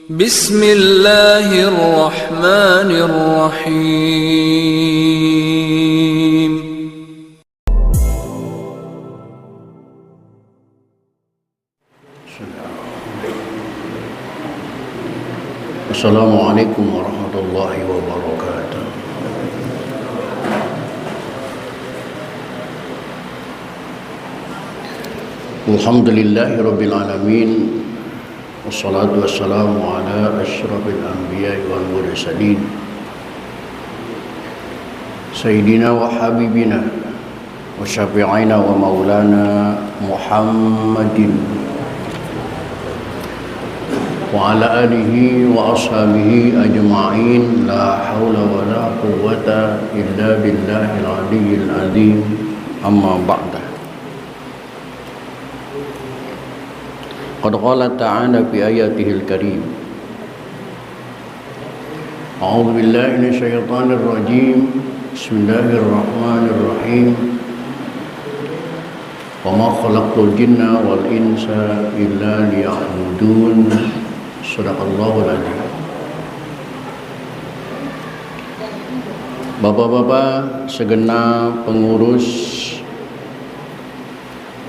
Bismillahirrahmanirrahim. Assalamualaikum warahmatullahi wabarakatuh. Alhamdulillahi rabbil alamin. Wassalatu wassalamu ala asyrafil anbiya'i wal mursalin Sayyidina wa habibina wa syafi'ina wa maulana Muhammadin wa ala alihi wa ashabihi ajma'in. La hawla wa la quwwata illa billahil aliyyil azim. Amma ba'da. Qad qala ta'ala fi ayatihil karim. A'udzu billahi minasy syaithanir rajim. Bismillahirrahmanirrahim. Wa ma khalaqtul jinna wal insa illa liya'budun. Shadaqallahul adzim. Bapak-bapak, segenap pengurus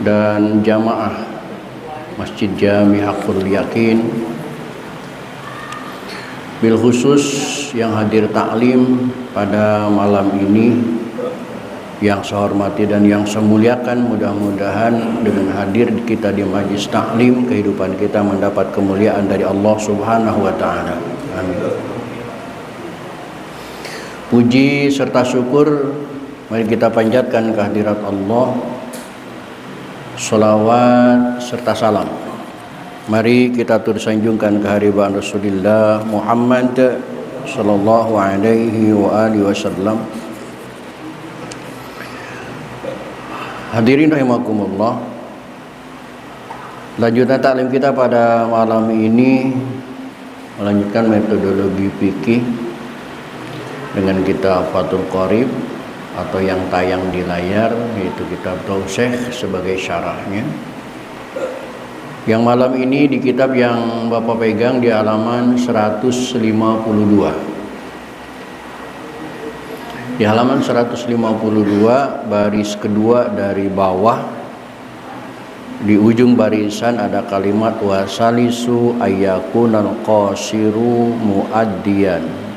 dan jamaah Masjid Jami Haqqul Yakin, bil khusus yang hadir taklim pada malam ini, yang saya hormati dan yang saya muliakan, mudah-mudahan dengan hadir kita di majlis taklim, kehidupan kita mendapat kemuliaan dari Allah Subhanahu wa taala. Amin. Puji serta syukur mari kita panjatkan kehadirat Allah. Salawat serta salam mari kita tersanjungkan kehadiran Rasulullah Muhammad sallallahu alaihi wa alihi wasallam. Hadirin rahimakumullah, lanjutan taklim kita pada malam ini melanjutkan metodologi fikih dengan kitab Fathul Qorib atau yang tayang di layar, yaitu kitab Tausyekh sebagai syarahnya. Yang malam ini di kitab yang Bapak pegang di halaman 152. Di halaman 152 baris kedua dari bawah, di ujung barisan ada kalimat wasalisu ayyakunal qasiru muaddiyan.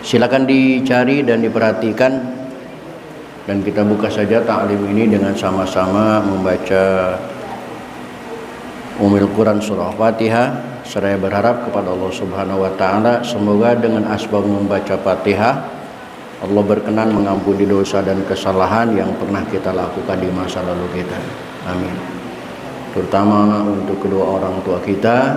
Silakan dicari dan diperhatikan, dan kita buka saja taklim ini dengan sama-sama membaca Ummul Quran surah Fatihah. Saya berharap kepada Allah Subhanahu wa taala semoga dengan asbab membaca Fatihah Allah berkenan mengampuni dosa dan kesalahan yang pernah kita lakukan di masa lalu kita. Amin. Terutama untuk kedua orang tua kita,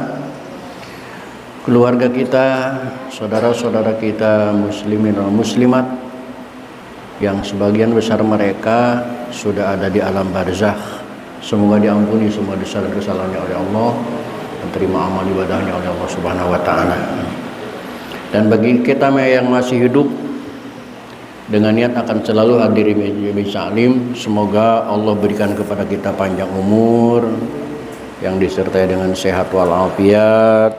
keluarga kita, saudara-saudara kita muslimin dan muslimat yang sebagian besar mereka sudah ada di alam barzakh. Semoga diampuni semua dosa dan kesalahannya oleh Allah dan terima amal ibadahnya oleh Allah Subhanahu wa taala. Dan bagi kita yang masih hidup dengan niat akan selalu hadir di majelis taklim, semoga Allah berikan kepada kita panjang umur yang disertai dengan sehat walafiat,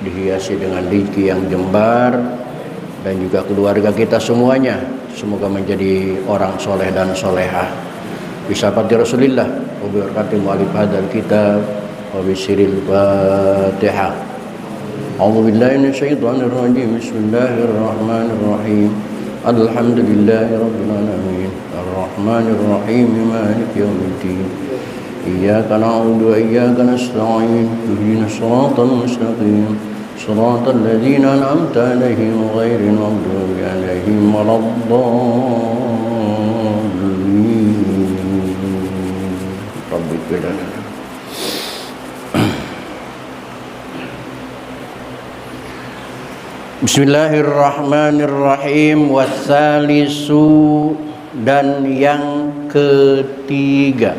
dihiasi dengan rezeki yang jembar, dan juga keluarga kita semuanya semoga menjadi orang soleh dan solehah. Bisafati Rasulillah wa bibarakati mu'alif hadzal kitab wa bisiril Fatihah. A'udzu billahi minasyaitonir rajim. Bismillahirrahmanirrahim. Alhamdulillahirabbil alamin. Arrahmanir rahim. Maliki yaumiddin. Iyyaka na'budu wa iyyaka nasta'in. Ihdinas siratal mustaqim. Shiratal ladzina an'amta 'alaihim ghairil maghdubi 'alaihim waladdallin. Rabbi qilana. Bismillahirrahmanirrahim. Wassalisu, dan yang ketiga,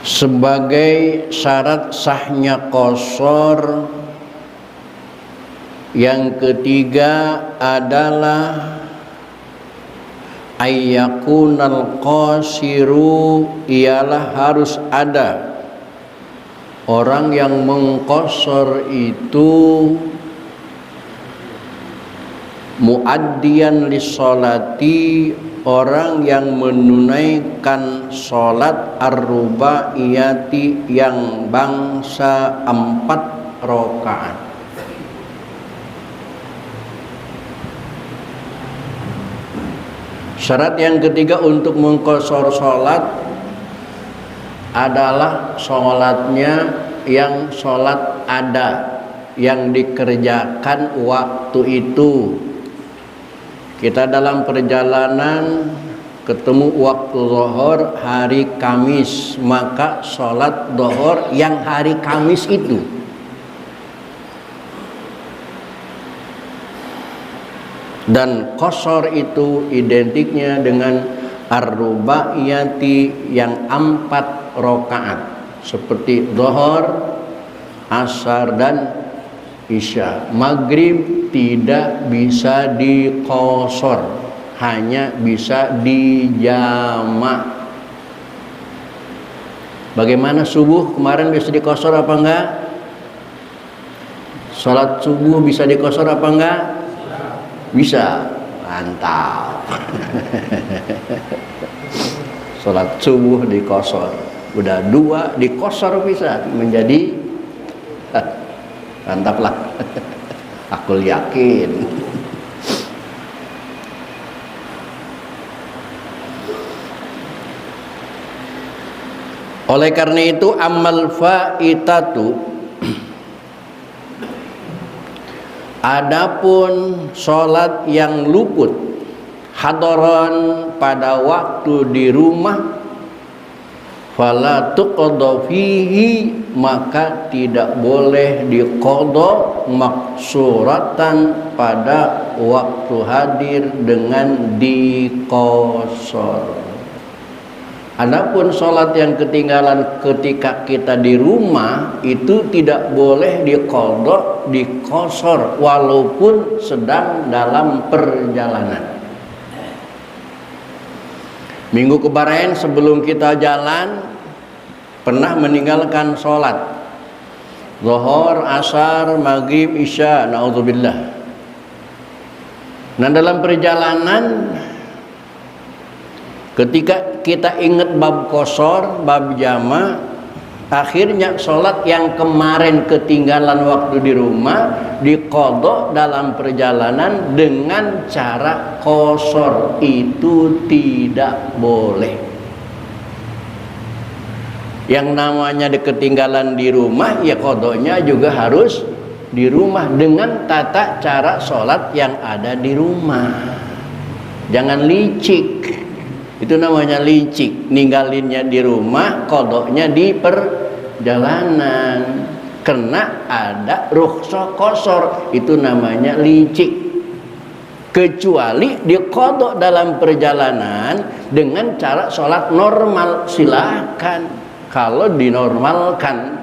sebagai syarat sahnya qasar, yang ketiga adalah ayyakunal qasiru, ialah harus ada orang yang mengqasar itu muaddiyan lissolati, orang yang menunaikan sholat ar-rubaiyati yang bangsa 4 rakaat. Syarat yang ketiga untuk mengqasar sholat adalah sholatnya yang sholat ada, yang dikerjakan waktu itu. Kita dalam perjalanan ketemu waktu zuhur hari Kamis, maka sholat zuhur yang hari Kamis itu. Dan qasar itu identiknya dengan ar-rubaiyati yang 4 rakaat, seperti zuhur, asar dan isya. Maghrib tidak bisa diqasar, hanya bisa dijamak. Bagaimana subuh kemarin, bisa diqasar apa enggak? Salat subuh bisa diqasar apa enggak? Bisa. Mantap. Salat subuh diqasar, udah 2 diqasar bisa menjadi mantap lah. Aku yakin. Oleh karena itu amal faitatu, adapun sholat yang luput hadaran pada waktu di rumah, fala tuqadha fihi, maka tidak boleh diqadha maksuratan pada waktu hadir dengan diqasar. Adapun sholat yang ketinggalan ketika kita di rumah itu tidak boleh diqadha, diqasar walaupun sedang dalam perjalanan. Minggu kemarin sebelum kita jalan pernah meninggalkan sholat zuhur, asar, maghrib, isya, naudzubillah. Nah, dalam perjalanan ketika kita ingat bab qasar, bab jama, akhirnya sholat yang kemarin ketinggalan waktu di rumah diqadha dalam perjalanan dengan cara qasar. Itu tidak boleh. Yang namanya ketinggalan di rumah, ya qadhanya juga harus di rumah dengan tata cara sholat yang ada di rumah. Jangan licik. Itu namanya licik, ninggalinnya di rumah, qadhanya di perjalanan. Karena ada rukhsah qasar, itu namanya licik. Kecuali diqadha dalam perjalanan dengan cara sholat normal, silakan kalau dinormalkan.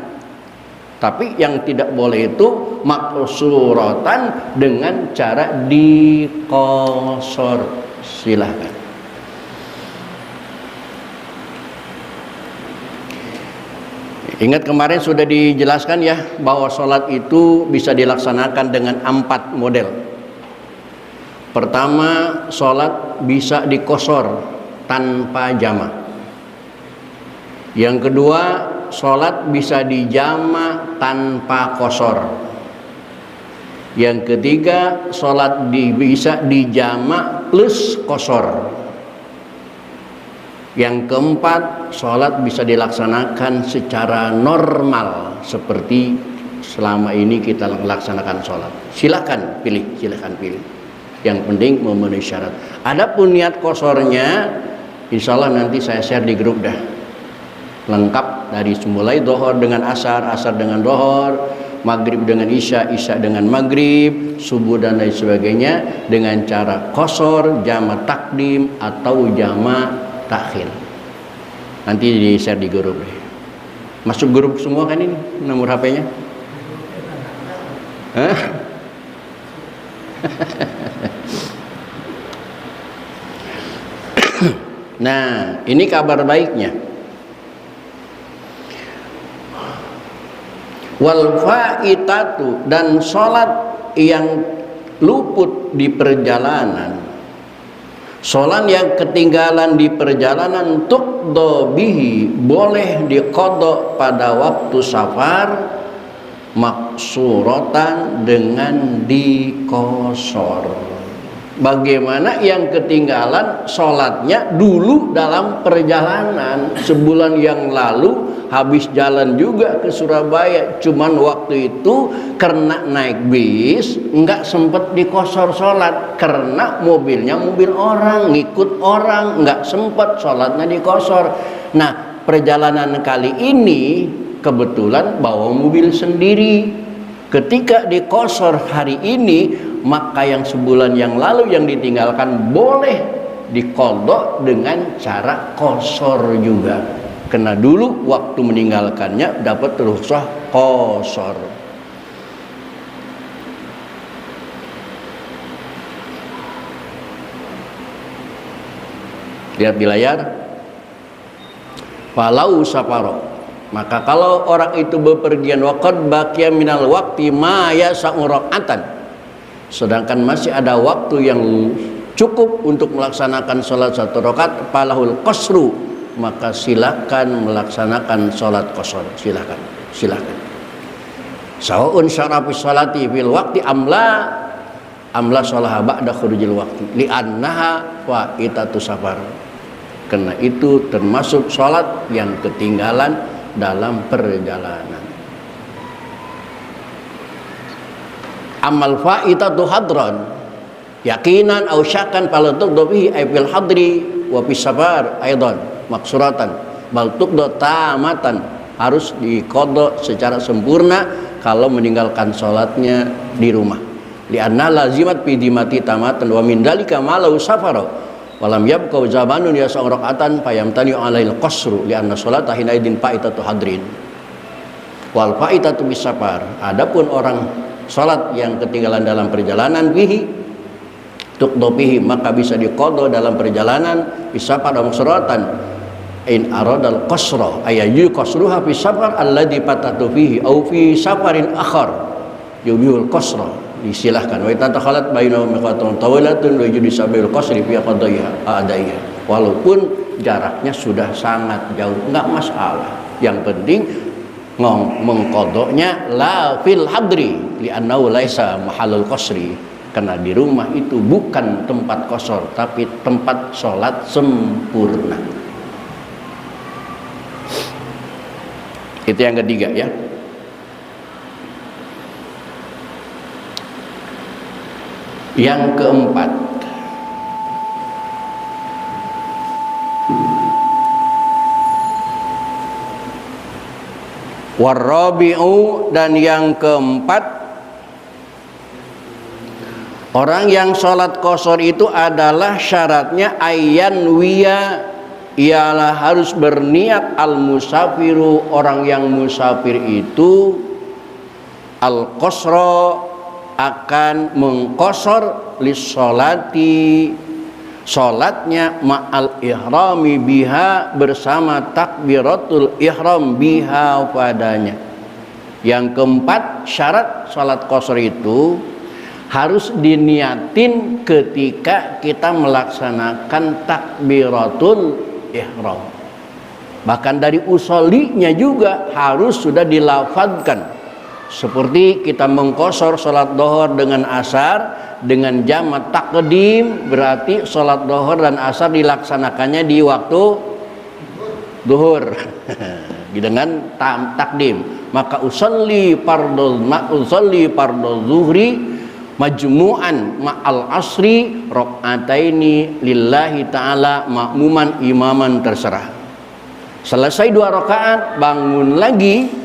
Tapi yang tidak boleh itu maksuratan dengan cara diqasar, silakan. Ingat kemarin sudah dijelaskan ya, bahwa sholat itu bisa dilaksanakan dengan 4 model. Pertama, sholat bisa diqasar tanpa jamak. Yang kedua, sholat bisa dijamak tanpa qasar. Yang ketiga, sholat bisa dijamak plus qasar. Yang keempat, sholat bisa dilaksanakan secara normal seperti selama ini kita melaksanakan sholat. Silakan pilih, silakan pilih. Yang penting memenuhi syarat. Adapun niat qasarnya, insya Allah nanti saya share di grup dah. Lengkap dari mulai zuhur dengan asar, asar dengan zuhur, maghrib dengan isya, isya dengan maghrib, subuh dan lain sebagainya dengan cara qasar, jama takdim atau jama takhir. Nanti di share di grup deh. Masuk grup semua kan ini nomor HP-nya? Nah, ini kabar baiknya. Wal faitatu, dan sholat yang luput di perjalanan, sholat yang ketinggalan di perjalanan, tuqdo bihi, boleh diqadha pada waktu safar, maksuratan, dengan dikosor. Bagaimana yang ketinggalan sholatnya dulu dalam perjalanan, sebulan yang lalu habis jalan juga ke Surabaya, cuman waktu itu karena naik bis nggak sempet dikosor sholat karena mobilnya mobil orang, ngikut orang, nggak sempet sholatnya dikosor. Nah, perjalanan kali ini kebetulan bawa mobil sendiri. Ketika dikosor hari ini, maka yang sebulan yang lalu yang ditinggalkan boleh diqadha dengan cara kosor juga. Karena dulu waktu meninggalkannya dapat rukhsah kosor. Lihat di layar. Falau safaro, maka kalau orang itu bepergian, waqad baqiya minal waqti ma yasa'u rak'atan, sedangkan masih ada waktu yang cukup untuk melaksanakan sholat satu rakaat, falahul qasru, maka silakan melaksanakan sholat qasar. Silakan sawaun syarafi sholati fil waqti amla sholaha ba'da khurujil waqti li'annaha faitatu safar, karena itu termasuk sholat yang ketinggalan dalam perjalanan. Amal faitatu hadran yakinan aw syakkan fala tuqda bihi ay fil hadri wa fis safar aidan maksuratan bal tuqda tamatan, harus diqadha secara sempurna kalau meninggalkan sholatnya di rumah. Li'anna lazimat fi dimati tamatan wa min dalika ma lau safara walam yabqa zamanun yasa'u rak'atan fayamtani 'alail qasru li'anna sholata hina idin faitatu hadrin wal faitatu bis safar. Adapun orang salat yang ketinggalan dalam perjalanan bihi tuqda bihi, maka bisa diqadha dalam perjalanan bisa pada suratan in aradal qasra ayayu qasruha fi safar alladhi fatatu fihi au fi safarin akhar yubul qasra, disilahkan wa tatakhalat bainahum miqatun tawilatun wa yujdi sabil qasri fi qadaiha adaiha, walaupun jaraknya sudah sangat jauh enggak masalah, yang penting mengqadhanya la fil hadri li'annahu laisa mahallul qasri, karena di rumah itu bukan tempat qasar tapi tempat sholat sempurna. Itu yang ketiga ya. Yang keempat, warabi'u, dan yang keempat, orang yang sholat qasar itu adalah syaratnya ayyan wiya, ialah harus berniat al musafiru, orang yang musafir itu al qasra, akan mengqasar lis sholati, sholatnya ma'al ihrami biha, bersama takbiratul ihram biha padanya. Yang keempat, syarat sholat qasar itu harus diniatin ketika kita melaksanakan takbiratul ihram. Bahkan dari usolinya juga harus sudah dilafadzkan. Seperti kita mengqasar sholat dohor dengan asar dengan jamak takdim, berarti sholat dohor dan asar dilaksanakannya di waktu duhur dengan takdim. Maka usolli fardhu zuhri majmu'an ma'al asri rakaataini lillahi ta'ala makmuman imaman, terserah. Selesai 2 rakaat bangun lagi,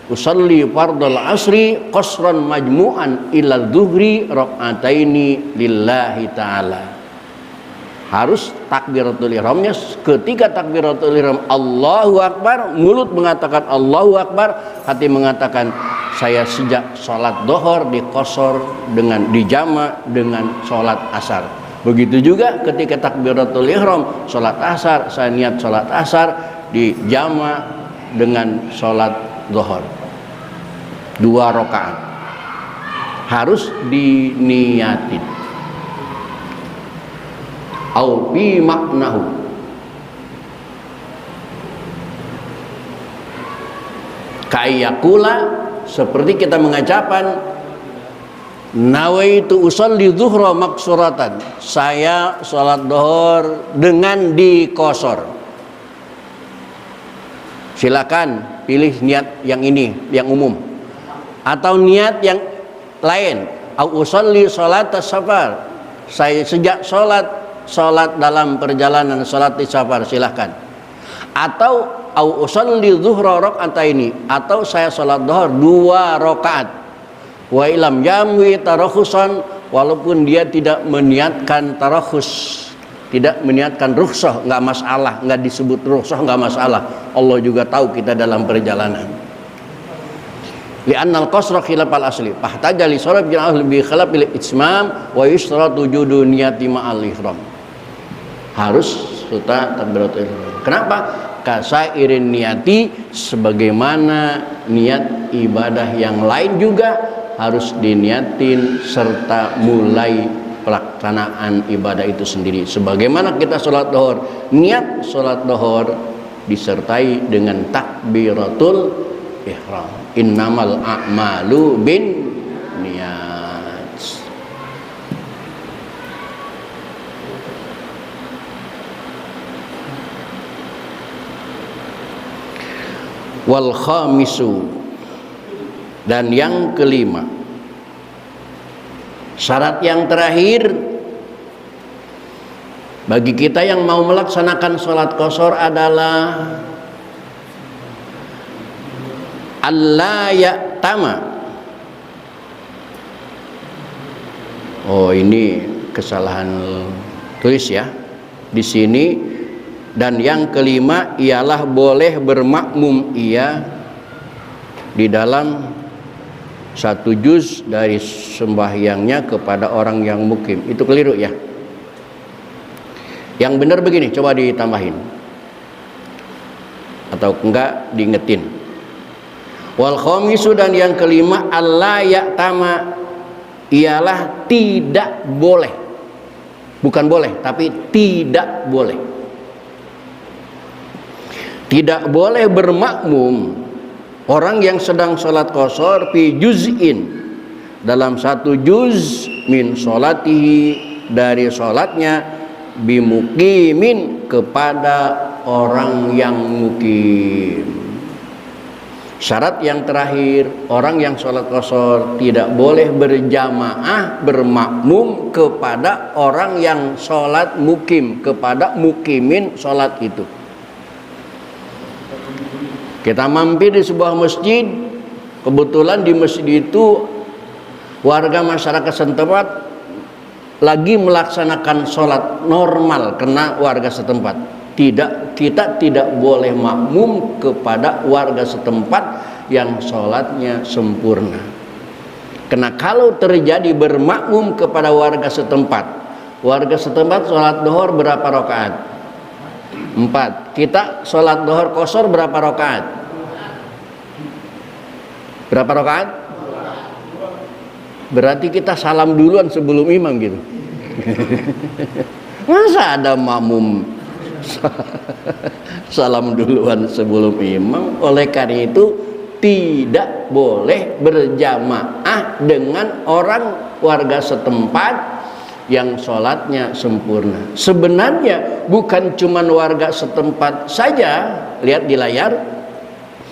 usolli fardhul asri qasran majmu'an ila dhuhri rakaataini lillahi ta'ala. Harus takbiratul ihramnya, ketika takbiratul ihram Allahu Akbar, mulut mengatakan Allahu Akbar, hati mengatakan saya sejak sholat dohor diqasar dengan dijama dengan sholat asar. Begitu juga ketika takbiratul ihram salat asar, saya niat salat asar dijama dengan salat zuhur 2 rakaat. Harus diniatin. Au bi maknahu. Kayakula, seperti kita mengucapkan nawaitu usolli zuhra maksuratan, saya sholat zuhur dengan dikosor. Silakan pilih niat yang ini, yang umum, atau niat yang lain. Au usolli sholat safar, saya sejak sholat dalam perjalanan, sholat di safar, silahkan. Atau au usolli zuhra raka'ataini, atau saya sholat zuhur 2 rakaat. Wa ilam yamwi tarakhusan, walaupun dia tidak meniatkan tarakhus, tidak meniatkan rukhsah, enggak masalah, enggak disebut rukhsah, enggak masalah. Allah juga tahu kita dalam perjalanan. Li'anna al-qasra khilaf al-asli, fahtaja li sharab jana'ah bi khilaf al-itmam wa yushratu wujudu niyati ma'al ihram. Harus serta takbiratul ihram. Kenapa? Kasairin niyati, sebagaimana niat ibadah yang lain juga harus diniatin serta mulai pelaksanaan ibadah itu sendiri. Sebagaimana kita sholat zuhur, niat sholat zuhur disertai dengan takbiratul ihram. Innamal a'malu bin niat. Wal khamisu, dan yang kelima, syarat yang terakhir bagi kita yang mau melaksanakan sholat qashar adalah alla ya'tama. Oh, ini kesalahan tulis ya di sini. Dan yang kelima ialah boleh bermakmum ia di dalam 1 juz dari sembahyangnya kepada orang yang mukim. Itu keliru ya. Yang benar begini, coba ditambahin atau enggak diingetin. Wal khamisu, dan yang kelima alla ya'tama, ialah tidak boleh, bukan boleh tapi tidak boleh. Tidak boleh bermakmum orang yang sedang sholat qashar fi juz'in, dalam 1 juz min sholatihi, dari sholatnya, bimuqimin, kepada orang yang mukim. Syarat yang terakhir, orang yang sholat qashar tidak boleh berjamaah bermakmum kepada orang yang sholat mukim, kepada mukimin sholat itu. Kita mampir di sebuah masjid, kebetulan di masjid itu warga masyarakat setempat lagi melaksanakan sholat normal karena warga setempat. Kita tidak boleh makmum kepada warga setempat yang sholatnya sempurna. Karena kalau terjadi bermakmum kepada warga setempat sholat zuhur berapa rakaat? 4. Kita sholat zuhur qashar berapa rakaat? Berapa rakaat? Berarti kita salam duluan sebelum imam gitu. Masa ada makmum salam duluan sebelum imam? Oleh karena itu tidak boleh berjamaah dengan orang warga setempat yang sholatnya sempurna. Sebenarnya bukan cuma warga setempat saja, lihat di layar,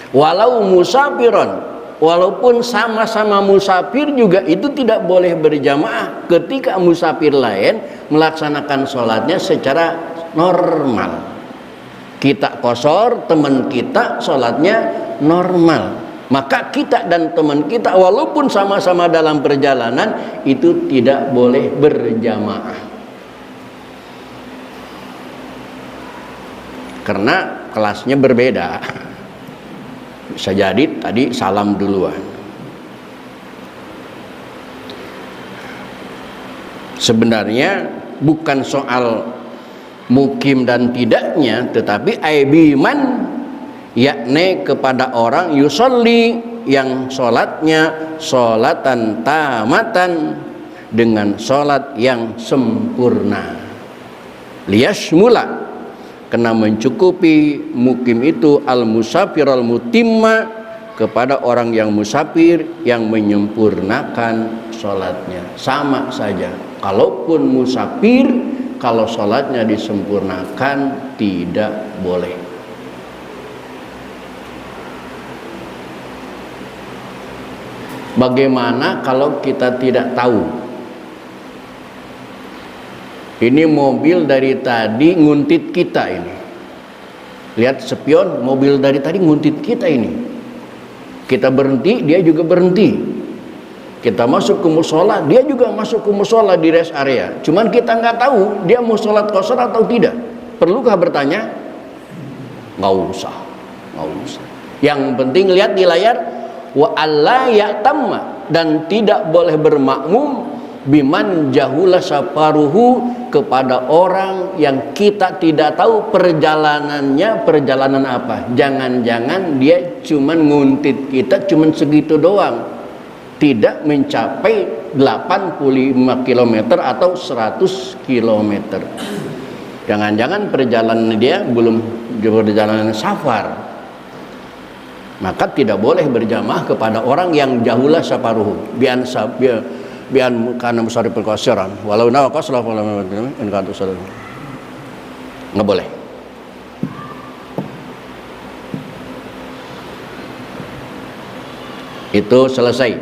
walau musafiron, walaupun sama-sama musafir juga itu tidak boleh berjamaah ketika musafir lain melaksanakan sholatnya secara normal. Kita qashar, teman kita sholatnya normal, maka kita dan teman kita walaupun sama-sama dalam perjalanan itu tidak boleh berjamaah, karena kelasnya berbeda. Bisa jadi tadi salam duluan. Sebenarnya bukan soal mukim dan tidaknya, tetapi aibiman, yakni kepada orang yusolli yang sholatnya sholatan tamatan, dengan sholat yang sempurna. Liyashmula, kena mencukupi mukim itu al musafir al mutimma, kepada orang yang musafir yang menyempurnakan sholatnya. Sama saja, kalaupun musafir, kalau sholatnya disempurnakan tidak boleh. Bagaimana kalau kita tidak tahu? Ini mobil dari tadi nguntit kita ini. Lihat spion, mobil dari tadi nguntit kita ini. Kita berhenti, dia juga berhenti. Kita masuk ke musola, dia juga masuk ke musola di rest area. Cuman kita nggak tahu dia mau sholat qashar atau tidak. Perlukah bertanya? Nggak usah, nggak usah. Yang penting lihat di layar, wa alla ya'tamma, dan tidak boleh bermakmum biman jahula safaruhu, kepada orang yang kita tidak tahu perjalanannya, perjalanan apa. Jangan-jangan dia cuman nguntit kita cuman segitu doang, tidak mencapai 85 km atau 100 km. Jangan-jangan perjalanan dia belum perjalanan safar, maka tidak boleh berjamaah kepada orang yang jahula safaruhu bian karena musari perkosiran walau nawakas lah nggak boleh. Itu selesai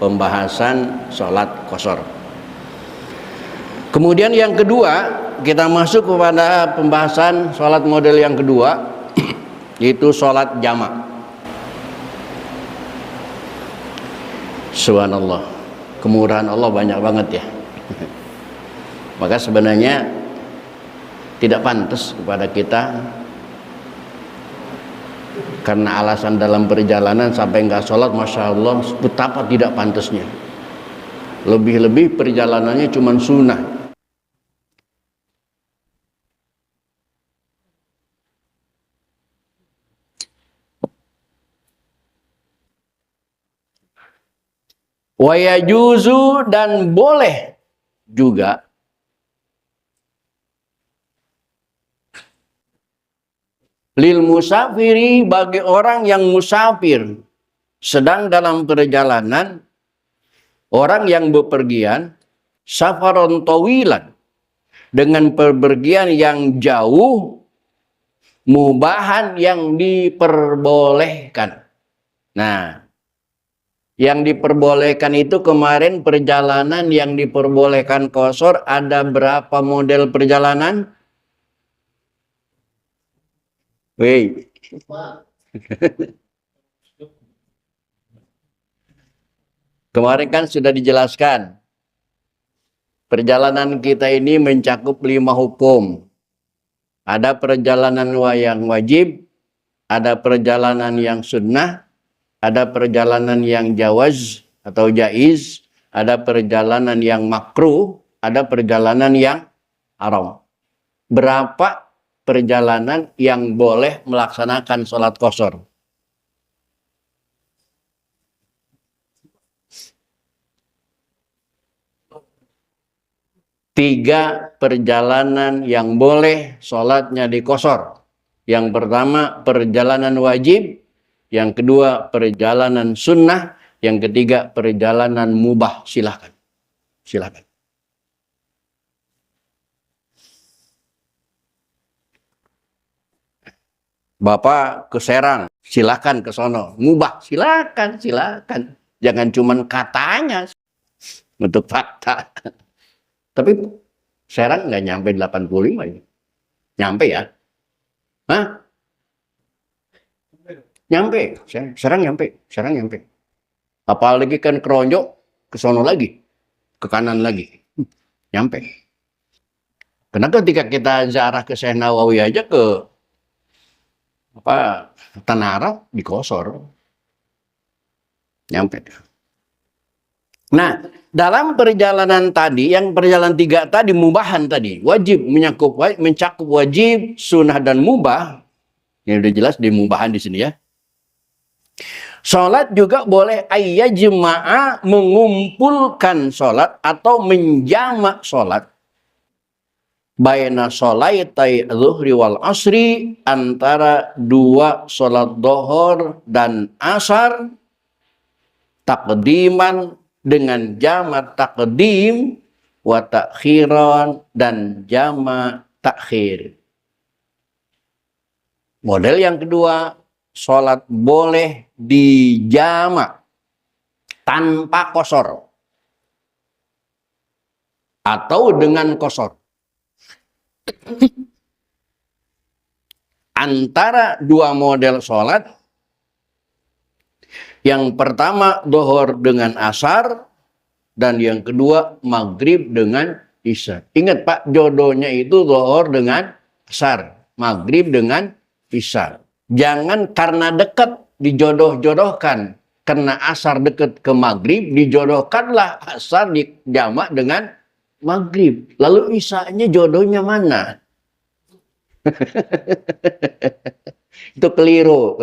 pembahasan sholat qashar. Kemudian yang kedua, kita masuk kepada pembahasan sholat model yang kedua, yaitu sholat jamak. Subhanallah, kemurahan Allah banyak banget ya. Maka sebenarnya tidak pantas kepada kita, karena alasan dalam perjalanan sampai nggak sholat, masya Allah, betapa tidak pantasnya. Lebih-lebih perjalanannya cuma sunnah. Wa yajuzu, dan boleh juga lil musafiri, bagi orang yang musafir sedang dalam perjalanan, orang yang bepergian safaron tawilan, dengan perpergian yang jauh, mubahan, yang diperbolehkan. Nah, yang diperbolehkan itu kemarin perjalanan yang diperbolehkan qashar ada berapa model perjalanan? Woi. Kemarin kan sudah dijelaskan. Perjalanan kita ini mencakup 5 hukum. Ada perjalanan yang wajib, ada perjalanan yang sunnah, ada perjalanan yang jawaz atau jaiz, ada perjalanan yang makruh, ada perjalanan yang haram. Berapa perjalanan yang boleh melaksanakan sholat qashar? Tiga perjalanan yang boleh sholatnya di qashar. Yang pertama perjalanan wajib, yang kedua perjalanan sunnah, yang ketiga perjalanan mubah. Silahkan, silahkan. Bapak ke Serang, silahkan ke sono. Mubah, silahkan, silahkan. Jangan cuman katanya untuk fakta. Tapi Serang nggak nyampe 85 ini. Nyampe ya? Hah? Nyampe, Serang nyampe, Serang nyampe. Apalagi kan keronjok ke sono lagi, ke kanan lagi, nyampe. Karena ketika kita ziarah ke Syekh Nawawi aja ke Tanah Arab di qashar, nyampe. Nah, dalam perjalanan tadi, yang perjalanan 3 tadi, mubahan tadi, wajib mencakup wajib, sunnah dan mubah. Ini udah jelas di mubahan di sini ya. Sholat juga boleh ayyajma'a, mengumpulkan sholat atau menjamak sholat. Baina sholatai zuhri wal asri, antara 2 sholat dohor dan asar, takdiman dengan jamak takdim, wa takhiran dan jamak takhir. Model yang kedua, sholat boleh dijamak tanpa qashar atau dengan qashar. Antara 2 model sholat, yang pertama dohor dengan asar, dan yang kedua maghrib dengan isya. Ingat Pak, jodohnya itu dohor dengan asar, maghrib dengan isya. Jangan karena dekat dijodoh-jodohkan. Karena asar dekat ke maghrib, dijodohkanlah asar dijamak dengan maghrib. Lalu isyanya jodohnya mana? Itu keliru.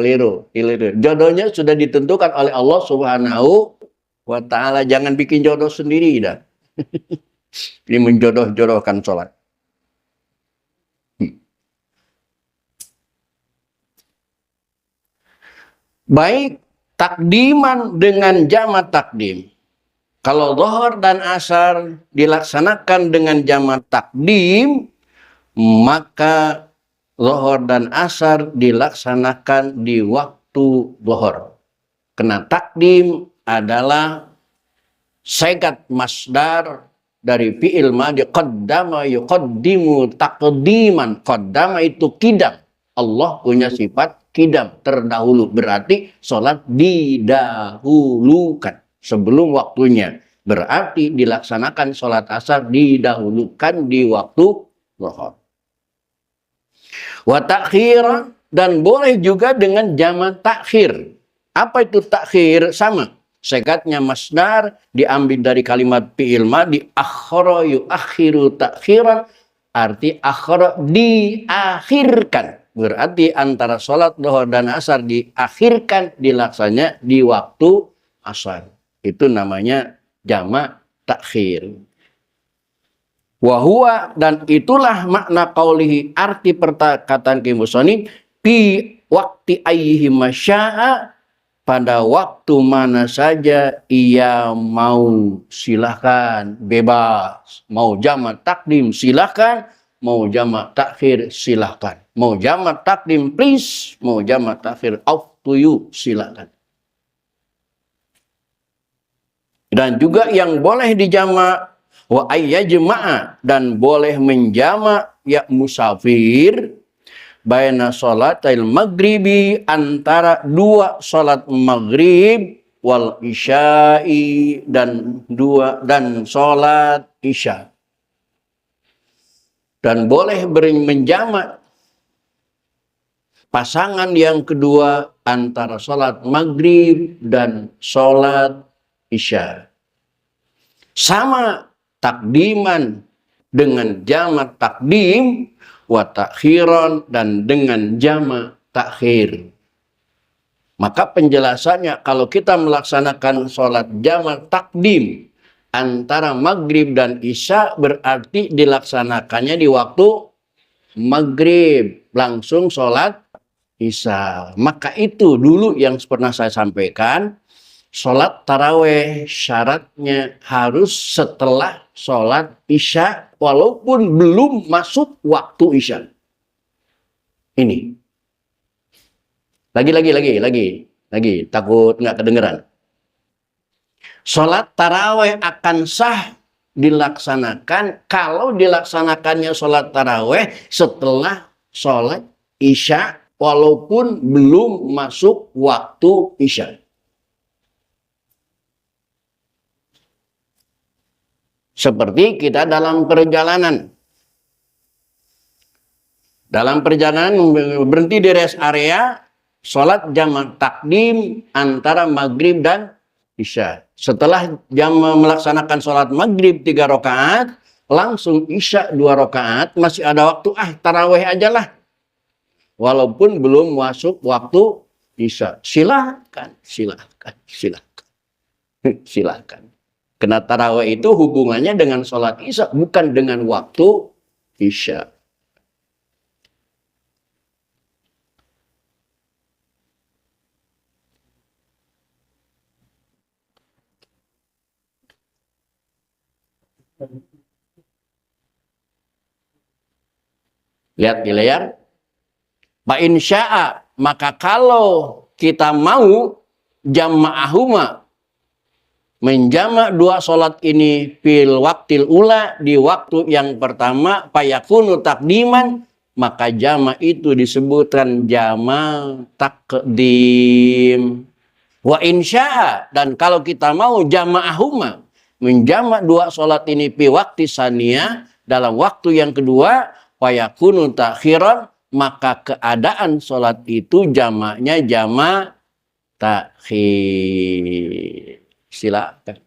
Jodohnya sudah ditentukan oleh Allah Subhanahu wa ta'ala. Jangan bikin jodoh sendiri dah. Ini menjodoh-jodohkan sholat. Baik takdiman dengan jamak takdim. Kalau zuhur dan asar dilaksanakan dengan jamak takdim, maka zuhur dan asar dilaksanakan di waktu zuhur. Karena takdim adalah segat masdar dari fi'il madhi qaddama yuqaddimu taqdiman. Qaddama itu kidam. Allah punya sifat kidam, terdahulu. Berarti sholat didahulukan sebelum waktunya. Berarti dilaksanakan sholat asar didahulukan di waktu zuhur. Wa takhir, dan boleh juga dengan jamak takhir. Apa itu takhir? Sama. Segatnya masdar diambil dari kalimat fi'il madhi akhara yuakhiru takhiran. Arti akhara diakhirkan. Berarti antara sholat zuhur dan asar diakhirkan, dilaksanya di waktu asar. Itu namanya jamak takhir. Wahuwa, dan itulah makna qaulihi, arti perkataan Musonib, fi waqti ayyihi masya'a, pada waktu mana saja ia mau, silahkan, bebas. Mau jamak takdim silahkan, mau jamak takhir silahkan. Mau jamak takdim please, mau jamak takhir up to you, silahkan. Dan juga yang boleh dijamak wa ayyajma'a, dan boleh menjamak ya musafir baina sholatil maghribi, antara 2 sholat maghrib wal isya'i, dan sholat isya. Dan boleh menjamak pasangan yang kedua antara sholat maghrib dan sholat isya. Sama takdiman dengan jamak takdim, wa takhiran, dan dengan jamak takhir. Maka penjelasannya, kalau kita melaksanakan sholat jamak takdim antara maghrib dan isya, berarti dilaksanakannya di waktu maghrib, langsung sholat isya. Maka itu dulu yang pernah saya sampaikan, sholat taraweh syaratnya harus setelah sholat isya, walaupun belum masuk waktu isya. Ini. Lagi, takut nggak kedengeran. Sholat taraweh akan sah dilaksanakan kalau dilaksanakannya sholat taraweh setelah sholat isya, walaupun belum masuk waktu isya. Seperti kita dalam perjalanan. Dalam perjalanan berhenti di rest area, sholat jamak takdim antara maghrib dan Isya. Setelah jam melaksanakan sholat maghrib 3 rakaat, langsung isya 2 rakaat, masih ada waktu, taraweh aja lah. Walaupun belum masuk waktu isya. Silakan. Silakan. Karena taraweh itu hubungannya dengan sholat isya, bukan dengan waktu isya. Lihat di layar. Fa insya'a, maka kalau kita mau jama'ahuma, menjamak 2 sholat ini fil waktil ula, di waktu yang pertama, fayakunu takdiman, maka jamak itu disebutkan jamak takdim. Wa insya'a, dan kalau kita mau jama'ahuma, menjamak 2 sholat ini fi wakti saniyah, dalam waktu yang kedua, fayakunu takhiran, maka keadaan sholat itu jamaknya jamak takhir. Silakan.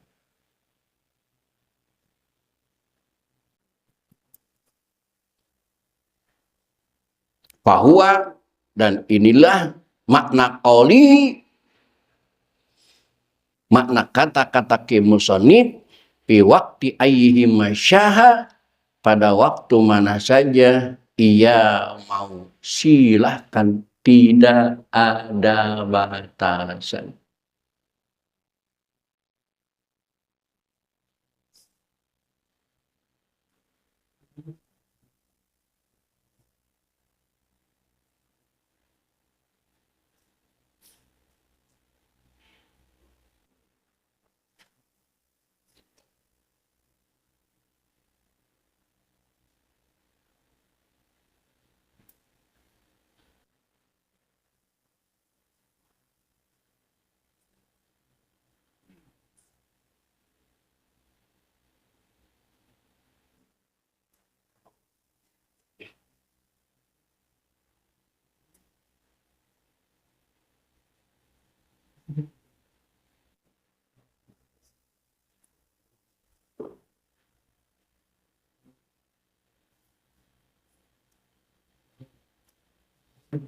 Fahuwa, dan inilah makna qauli, makna kata-kata musannif, fi waktu ayyihi masyaha, pada waktu mana saja ia mau, silahkan, tidak ada batasan.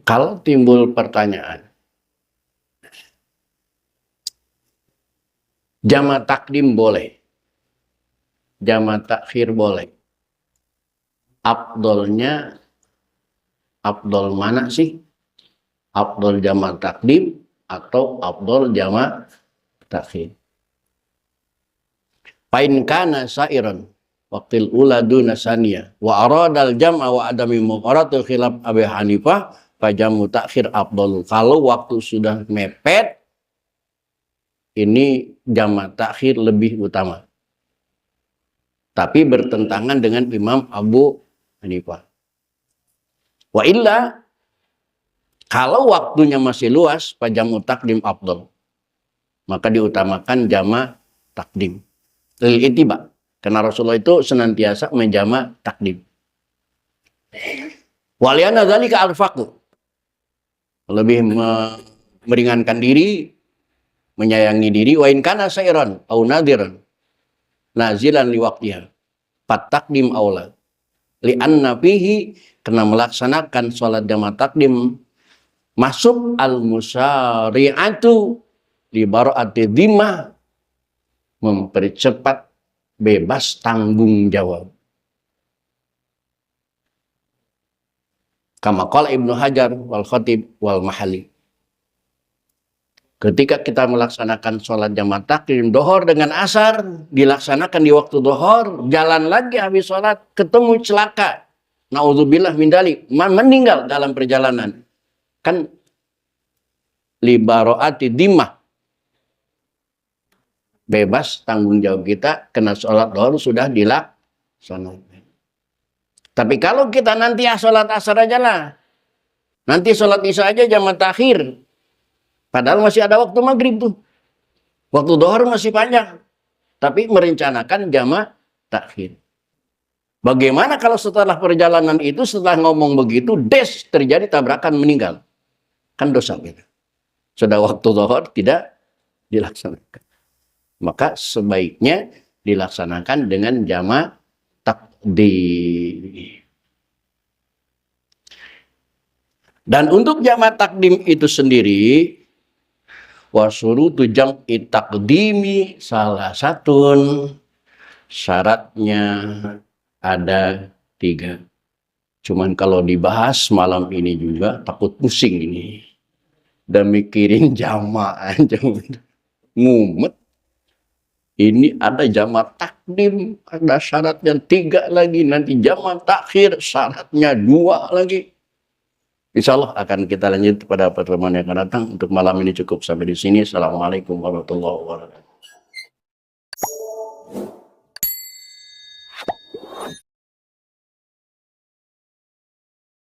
Kalau timbul pertanyaan, jamak takdim boleh, jamak takhir boleh. Afdolnya, afdol mana sih? Afdol jamak takdim atau afdol jamak takhir? Pain kana sairan waqtil ula duna saniyah wa aradal jam'a wa adami muqaratul khilaf Abi Hanifah, fajamu takhir afdol. Kalau waktu sudah mepet, ini jamak takhir lebih utama. Tapi bertentangan dengan Imam Abu Hanifah. Wa illa, kalau waktunya masih luas, fajamu takdim afdol, maka diutamakan jamak takdim. Lil ittiba, karena Rasulullah itu senantiasa menjamak takdim. Waliana dzalika al-faqu, lebih meringankan diri, menyayangi diri. Wa in kana sairan au nadiran nazilan li waqtiha, fat takdim aula. Li'anna fihi, kena melaksanakan sholat jamak takdim masuk al-musari'atu li bara'ati dhimmah, mempercepat bebas tanggung jawab. Kama qala Ibnu Hajar wal Khatib wal Mahali. Ketika kita melaksanakan sholat jamak takdim dohor dengan asar, dilaksanakan di waktu dohor, jalan lagi habis sholat, ketemu celaka, naudzubillah min dzalik, meninggal dalam perjalanan, kan li bara'ati dhimmah, bebas tanggung jawab kita, kena sholat dohor sudah dilaksanakan. Tapi kalau kita nanti sholat asar aja lah, nanti sholat isya aja jamak takhir, padahal masih ada waktu maghrib tuh, waktu dohor masih panjang, tapi merencanakan jamak takhir. Bagaimana kalau setelah perjalanan itu, setelah ngomong begitu, terjadi tabrakan, meninggal? Kan dosa gitu. Sudah waktu dohor tidak dilaksanakan. maka sebaiknya dilaksanakan dengan jamak takdim. Dan untuk jamak takdim itu sendiri, wasurutu jam'i takdimi salah satu syaratnya ada 3. Cuman kalau dibahas malam ini juga takut pusing ini. Dan mikirin jamak aja. Ngumet. Ini ada jamak takdim, ada syaratnya 3 lagi. Nanti jamak takhir, syaratnya 2 lagi. Insya Allah akan kita lanjut pada pertemuan yang akan datang. Untuk malam ini cukup sampai di sini. Assalamualaikum warahmatullahi wabarakatuh.